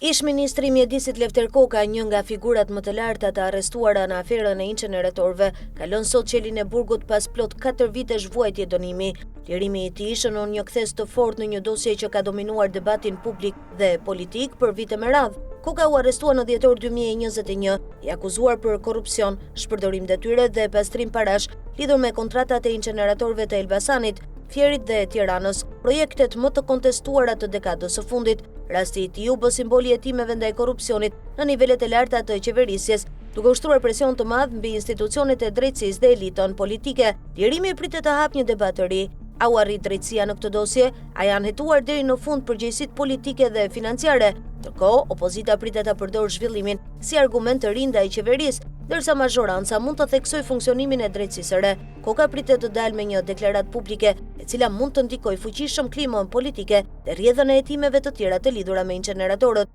Ish-ministri i Mjedisit Lefter Koka, një nga figurat më të larta të arrestuara në aferën e inceneratorëve, ka lënë sot qelin e burgut pas plot 4 vitesh vuajtje dënimi. Lirimi i tij shënon një kthes të fortë në një dosje që ka dominuar debatin publik dhe politik për vite me radhë. Koka u arrestua në dhjetor 2021, i akuzuar për korrupsion, shpërdorim detyre dhe pastrim parash lidhur me kontratat e inceneratorëve të Elbasanit, Fierit dhe Tiranës, projektet më të kontestuara të dekadës së fundit. Rasti i tij u bë simboli i hetimeve ndaj korrupsionit në nivelet e larta të qeverisjes, duke ushtruar presion të madh mbi institucionet e drejtësisë dhe elitën politike. Lirimi pritet të hapë një debat të ri. A u arrit drejtësia në këtë dosje? A janë hetuar deri në fund përgjegjësitë politike dhe financiare? Ndërkohë, opozita pritet ta përdorë zhvillimin si argument të ri ndaj qeverisë, ndërsa mazhoranca mund të theksojë funksionimin e drejtësisë së re. Koka pritet të dalë me një deklaratë publike, e cila mund të ndikojë fuqishëm klimën politike dhe rrjedhën e hetimeve të tjera të lidhura me inceneratorët.